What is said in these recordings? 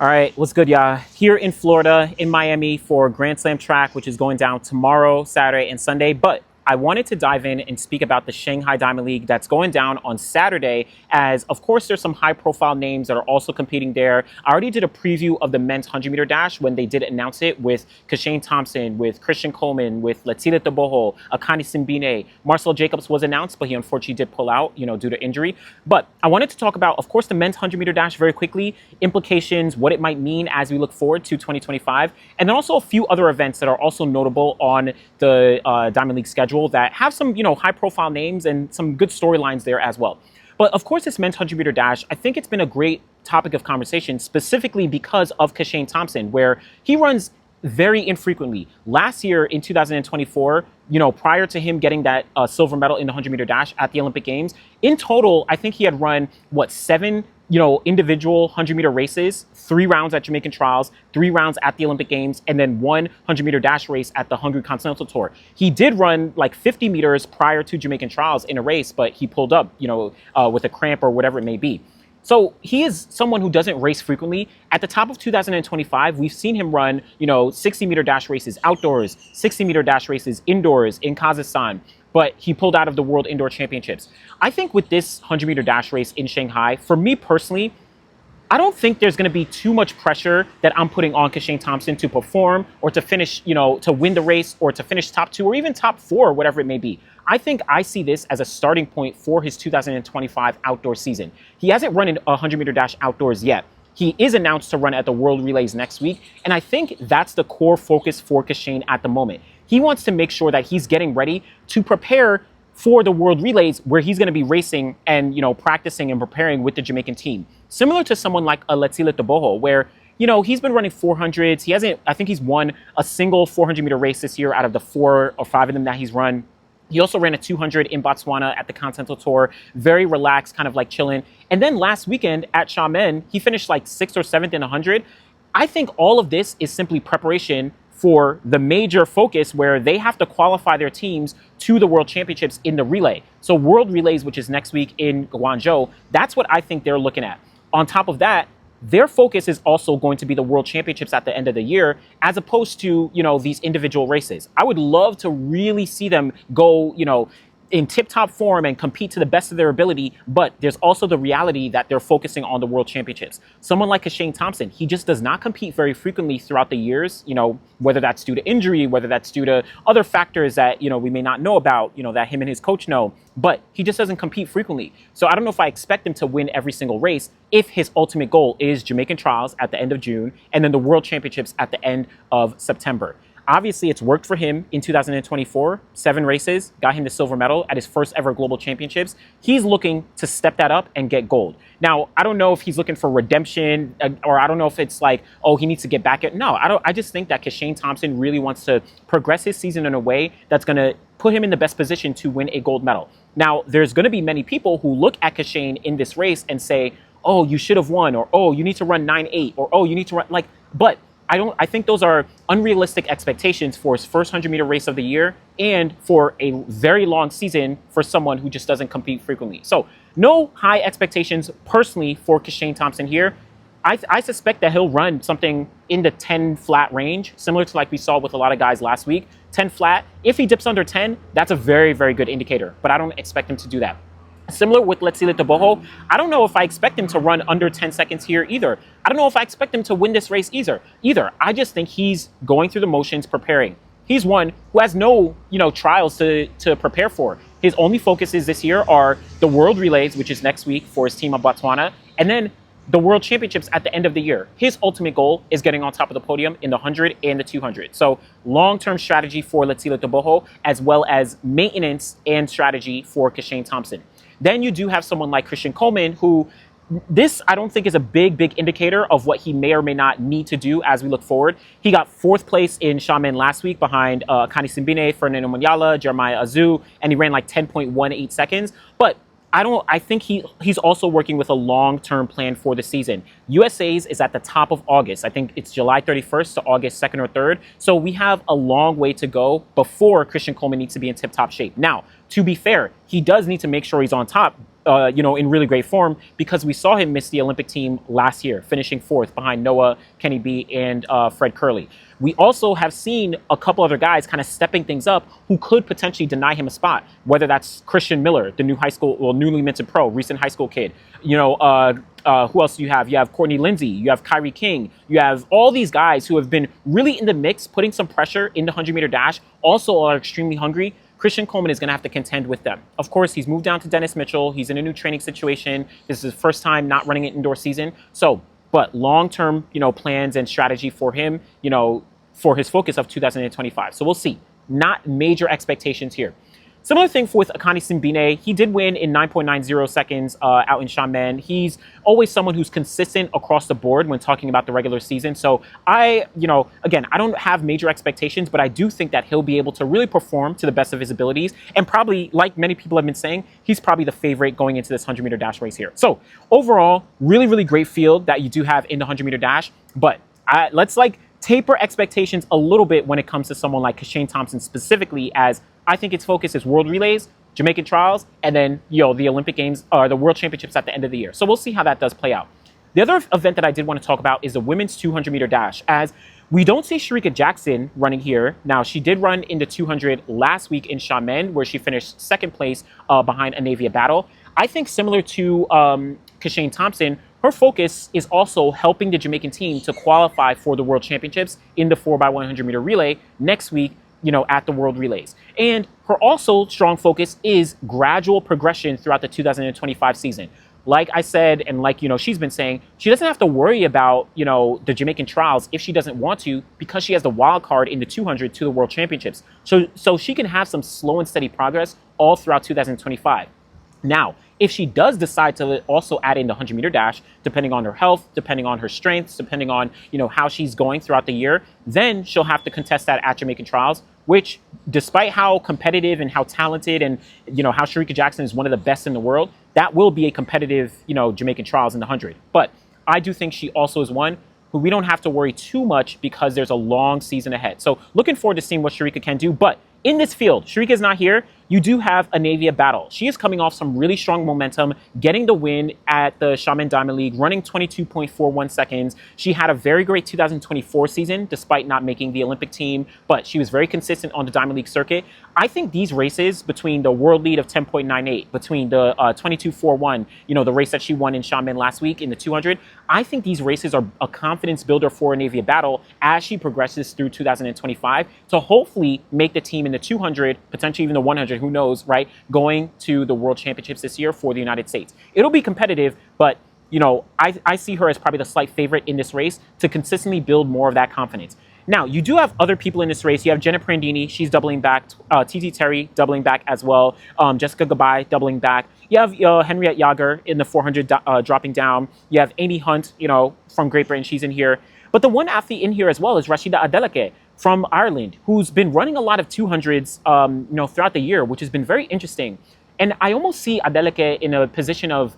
All right, what's good, y'all? Here in Florida, in Miami, for Grand Slam track, which is going down tomorrow, Saturday, and Sunday. But I wanted to dive in and speak about the Shanghai Diamond League that's going down on Saturday, as of course there's some high-profile names that are also competing there. I already did a preview of the men's 100-meter dash when they did announce it with Kishane Thompson, with Christian Coleman, with Letsile Tebogo, Akani Simbine. Marcel Jacobs was announced, but he unfortunately did pull out, due to injury. But I wanted to talk about, of course, the men's 100-meter dash very quickly, implications, what it might mean as we look forward to 2025, and then also a few other events that are also notable on the Diamond League schedule that have some, high-profile names and some good storylines there as well. But of course, this men's 100-meter dash, I think it's been a great topic of conversation, specifically because of Kishane Thompson, where he runs very infrequently. Last year in 2024, prior to him getting that silver medal in the 100-meter dash at the Olympic Games, in total, I think he had run, seven individual 100-meter races, 3 rounds at Jamaican Trials, 3 rounds at the Olympic Games, and then 1 100-meter dash race at the Hungary Continental Tour. He did run like 50 meters prior to Jamaican Trials in a race, but he pulled up, with a cramp or whatever it may be. So he is someone who doesn't race frequently. At the top of 2025, we've seen him run, 60-meter dash races outdoors, 60-meter dash races indoors in Kazakhstan, but he pulled out of the World Indoor Championships. I think with this 100-meter dash race in Shanghai, for me personally, I don't think there's going to be too much pressure that I'm putting on Kishane Thompson to perform or to finish, to win the race or to finish top 2 or even top 4, whatever it may be. I think I see this as a starting point for his 2025 outdoor season. He hasn't run a 100-meter dash outdoors yet. He is announced to run at the World Relays next week, and I think that's the core focus for Kishane at the moment. He wants to make sure that he's getting ready to prepare for the World Relays, where he's going to be racing and, practicing and preparing with the Jamaican team. Similar to someone like a Letsile Tebogo, where, he's been running 400s. He hasn't, I think he's won a single 400-meter race this year out of the 4 or 5 of them that he's run. He also ran a 200 in Botswana at the Continental Tour, very relaxed, kind of like chilling. And then last weekend at Xiamen, he finished like 6th or 7th in 100. I think all of this is simply preparation for the major focus where they have to qualify their teams to the World Championships in the relay. So World Relays, which is next week in Guangzhou, that's what I think they're looking at. On top of that, their focus is also going to be the World Championships at the end of the year, as opposed to, these individual races. I would love to really see them go, in tip-top form and compete to the best of their ability, but there's also the reality that they're focusing on the World Championships. Someone like Kishane Thompson, he just does not compete very frequently throughout the years, whether that's due to injury, whether that's due to other factors that, we may not know about, that him and his coach know, but he just doesn't compete frequently. So I don't know if I expect him to win every single race if his ultimate goal is Jamaican Trials at the end of June and then the World Championships at the end of September. Obviously, it's worked for him in 2024. 7 races, got him the silver medal at his first ever global championships. He's looking to step that up and get gold. Now, I don't know if he's looking for redemption, or I don't know if it's like, oh, he needs to get back at. No, I just think that Kishane Thompson really wants to progress his season in a way that's going to put him in the best position to win a gold medal. Now, there's going to be many people who look at Kishane in this race and say, oh, you should have won, or oh, you need to run 9.8, or oh, you need to run but I think those are unrealistic expectations for his first 100-meter race of the year and for a very long season for someone who just doesn't compete frequently. So no high expectations personally for Kishane Thompson here. I suspect that he'll run something in the 10 flat range, similar to like we saw with a lot of guys last week. 10 flat. If he dips under 10, that's a very, very good indicator, but I don't expect him to do that. Similar with Letsile Tebogo, I don't know if I expect him to run under 10 seconds here either. I don't know if I expect him to win this race either. I just think he's going through the motions, preparing. He's one who has no, trials to prepare for. His only focuses this year are the World Relays, which is next week for his team of Botswana, and then the World Championships at the end of the year. His ultimate goal is getting on top of the podium in the 100 and the 200. So long-term strategy for Letsile Tebogo, as well as maintenance and strategy for Kishane Thompson. Then you do have someone like Christian Coleman, who this I don't think is a big indicator of what he may or may not need to do as we look forward. He got 4th place in Xiamen last week behind Akani Simbine, Fernando Munyala, Jeremiah Azu, and he ran like 10.18 seconds. But I think he's also working with a long-term plan for the season. USA's is at the top of August. I think it's July 31st to August 2nd or 3rd. So we have a long way to go before Christian Coleman needs to be in tip-top shape. Now, to be fair, he does need to make sure he's on top in really great form because we saw him miss the Olympic team last year, finishing 4th behind Noah, Kenny B, and Fred Curley. We also have seen a couple other guys kind of stepping things up who could potentially deny him a spot, whether that's Christian Miller, the newly minted pro, recent high school kid. Who else do you have? You have Courtney Lindsay, you have Kyrie King, you have all these guys who have been really in the mix, putting some pressure in the 100-meter dash, also are extremely hungry. Christian Coleman is going to have to contend with them. Of course, he's moved down to Dennis Mitchell. He's in a new training situation. This is his first time not running an indoor season. But long-term, plans and strategy for him, for his focus of 2025. So we'll see. Not major expectations here. Similar thing with Akani Simbine. He did win in 9.90 seconds out in Xiamen. He's always someone who's consistent across the board when talking about the regular season. So again, I don't have major expectations, but I do think that he'll be able to really perform to the best of his abilities. And probably, like many people have been saying, he's probably the favorite going into this 100-meter dash race here. So overall, really, really great field that you do have in the 100-meter dash. But let's taper expectations a little bit when it comes to someone like Kishane Thompson specifically, as I think its focus is World Relays, Jamaican Trials, and then, the Olympic Games or the World Championships at the end of the year. So we'll see how that does play out. The other event that I did want to talk about is the women's 200-meter dash, as we don't see Sharika Jackson running here. Now, she did run in the 200 last week in Xiamen, where she finished 2nd place behind Anavia Battle. I think similar to Kishane Thompson, her focus is also helping the Jamaican team to qualify for the World Championships in the 4x100 meter relay next week, at the World Relays. And her also strong focus is gradual progression throughout the 2025 season. Like I said, and like, she's been saying, she doesn't have to worry about, the Jamaican Trials if she doesn't want to, because she has the wild card in the 200 to the World Championships. So she can have some slow and steady progress all throughout 2025. Now, if she does decide to also add in the 100-meter dash, depending on her health, depending on her strengths, depending on, how she's going throughout the year, then she'll have to contest that at Jamaican Trials, which, despite how competitive and how talented and, how Sharika Jackson is one of the best in the world, that will be a competitive, Jamaican Trials in the 100. But I do think she also is one who we don't have to worry too much because there's a long season ahead. So looking forward to seeing what Sharika can do. But in this field, Sharika is not here. You do have Anavia Battle. She is coming off some really strong momentum, getting the win at the Xiamen Diamond League, running 22.41 seconds. She had a very great 2024 season, despite not making the Olympic team, but she was very consistent on the Diamond League circuit. I think these races between the world lead of 10.98, between the 22.41, the race that she won in Xiamen last week in the 200, I think these races are a confidence builder for Anavia Battle as she progresses through 2025 to hopefully make the team in the 200, potentially even the 100, who knows, right? Going to the World Championships this year for the United States. It'll be competitive, but, I see her as probably the slight favorite in this race to consistently build more of that confidence. Now, you do have other people in this race. You have Jenna Prandini. She's doubling back. TT Terry doubling back as well. Jessica Gabai doubling back. You have Henriette Yager in the 400 dropping down. You have Amy Hunt, from Great Britain. She's in here. But the one athlete in here as well is Rashida Adeleke from Ireland, who's been running a lot of 200s, throughout the year, which has been very interesting. And I almost see Adeleke in a position of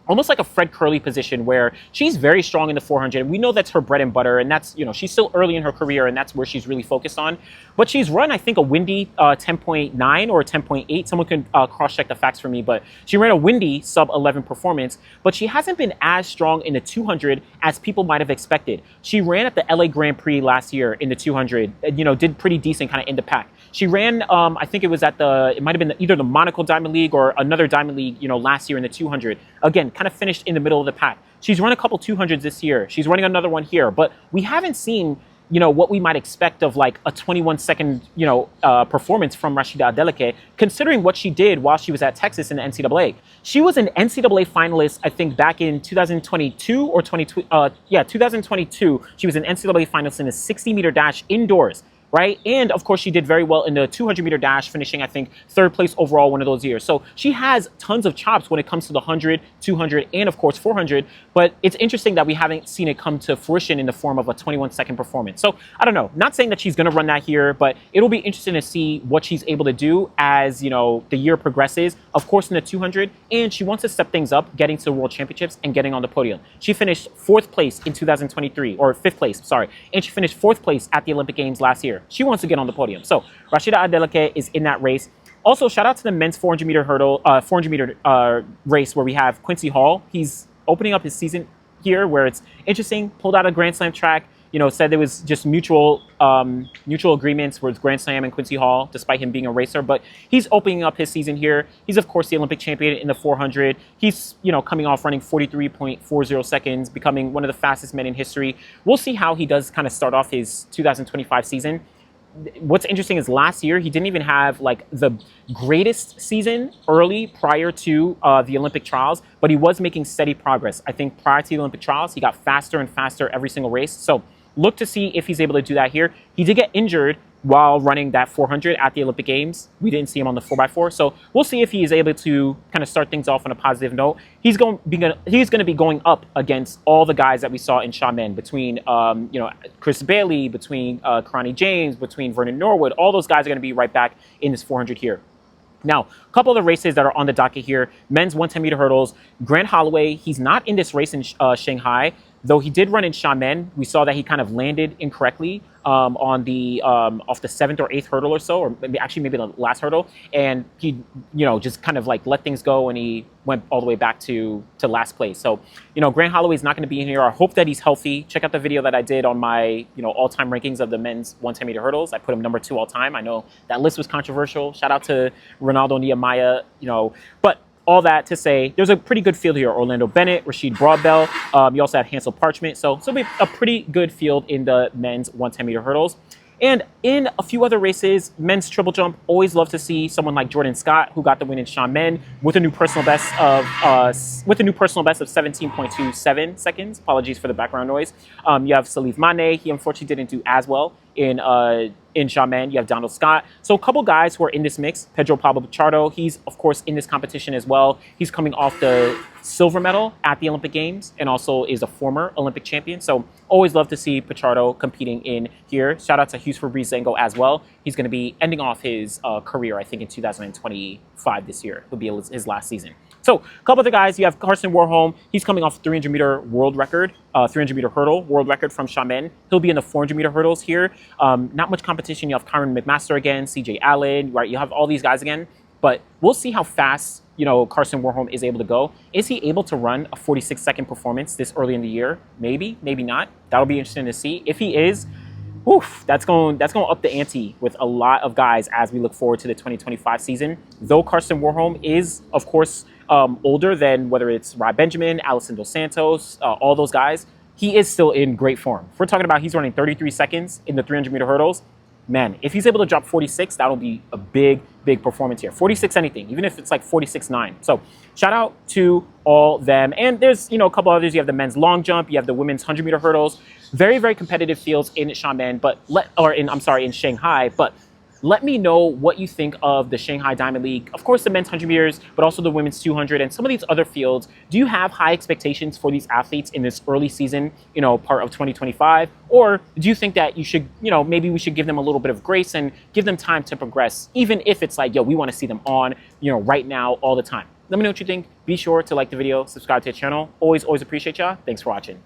almost like a Fred Curley position where she's very strong in the 400. We know that's her bread and butter, and that's, she's still early in her career, and that's where she's really focused on. But she's run, I think, a windy 10.9 or 10.8. Someone can cross-check the facts for me, but she ran a windy sub-11 performance, but she hasn't been as strong in the 200 as people might have expected. She ran at the LA Grand Prix last year in the 200, did pretty decent kind of in the pack. She ran, I think it was at it might have been either the Monaco Diamond League or another Diamond League, last year in the 200. Again, kind of finished in the middle of the pack. She's run a couple 200s this year. She's running another one here, but we haven't seen, what we might expect of like a 21-second, performance from Rashida Adeleke, considering what she did while she was at Texas in the NCAA. She was an NCAA finalist, I think, back in 2022 or 2022. She was an NCAA finalist in the 60-meter dash indoors. Right? And of course, she did very well in the 200-meter dash, finishing, I think, 3rd place overall one of those years. So she has tons of chops when it comes to the 100, 200, and of course, 400. But it's interesting that we haven't seen it come to fruition in the form of a 21-second performance. So I don't know. Not saying that she's going to run that here, but it'll be interesting to see what she's able to do as, the year progresses. Of course, in the 200, and she wants to step things up, getting to the World Championships and getting on the podium. She finished 4th place in 2023, or 5th place, sorry. And she finished 4th place at the Olympic Games last year. She wants to get on the podium. So Rashida Adeleke is in that race. Also, shout out to the men's 400 meter hurdle, 400 meter race where we have Quincy Hall. He's opening up his season here, where it's interesting. Pulled out a Grand Slam track. You know, said there was just mutual agreements with Grand Slam and Quincy Hall, despite him being a racer. But he's opening up his season here. He's, of course, the Olympic champion in the 400. He's, you know, coming off running 43.40 seconds, becoming one of the fastest men in history. We'll see how he does kind of start off his 2025 season. What's interesting is last year, he didn't even have like the greatest season early prior to the Olympic trials, but he was making steady progress. I think prior to the Olympic trials, he got faster and faster every single race. So look to see if he's able to do that here. He did get injured while running that 400 at the Olympic Games. We didn't see him on the 4x4. So we'll see if he is able to kind of start things off on a positive note. He's going to be going up against all the guys that we saw in Xiamen, between you know, Chris Bailey, between Karani James, between Vernon Norwood. All those guys are going to be right back in this 400 here. Now, a couple of the races that are on the docket here. Men's 110 meter hurdles. Grant Holloway, he's not in this race in Shanghai, though he did run in Xiamen. We saw that he kind of landed incorrectly on the off the 7th or 8th hurdle or so, or maybe the last hurdle, and he, you know, just kind of like let things go, and he went all the way back to last place. So, you know, Grant Holloway is not going to be in here. I hope that he's healthy. Check out the video that I did on my, you know, all-time rankings of the men's 110 meter hurdles. I put him number 2 all time. I know that list was controversial. Shout out to Ronaldo Nehemiah, you know, but all that to say, there's a pretty good field here. Orlando Bennett, Rashid Broadbell. You also have Hansel Parchment. So it'll be a pretty good field in the men's 110 meter hurdles. And in a few other races, men's triple jump, always love to see someone like Jordan Scott, who got the win in Xiamen with a new personal best of 17.27 seconds. Apologies for the background noise. You have Salif Mane. He unfortunately didn't do as well in Xiamen. You have Donald Scott. So a couple guys who are in this mix. Pedro Pablo Pichardo, he's of course in this competition as well. He's coming off the silver medal at the Olympic Games and also is a former Olympic champion. So always love to see Pichardo competing in here. Shout out to Hughes Fabriz-Zengo as well. He's going to be ending off his career, I think, in 2025 this year. It'll be his last season. So a couple other guys. You have Carson Warholm. He's coming off 300 meter world record, 300 meter hurdle world record from Xiamen. He'll be in the 400 meter hurdles here. Not much competition. You have Kyron McMaster again, CJ Allen, right? You have all these guys again, but we'll see how fast, you know, Carson Warholm is able to go. Is he able to run a 46-second performance this early in the year? Maybe, maybe not. That'll be interesting to see. If he is, oof, that's going up the ante with a lot of guys as we look forward to the 2025 season. Though Carson Warholm is, of course, older than whether it's Rod Benjamin, Alison Dos Santos, all those guys, he is still in great form. If we're talking about he's running 33 seconds in the 300 meter hurdles, man, if he's able to drop 46, that'll be a big, big performance here. 46 anything, even if it's like 46.9. So shout out to all them. And there's, you know, a couple others. You have the men's long jump. You have the women's 100 meter hurdles. Very, very competitive fields in Xiamen, in Shanghai. But let me know what you think of the Shanghai Diamond League. Of course, the men's 100 meters, but also the women's 200 and some of these other fields. Do you have high expectations for these athletes in this early season, you know, part of 2025? Or do you think that you should, you know, maybe we should give them a little bit of grace and give them time to progress, even if it's like, yo, we want to see them on, you know, right now, all the time? Let me know what you think. Be sure to like the video, subscribe to the channel. Always appreciate y'all. Thanks for watching.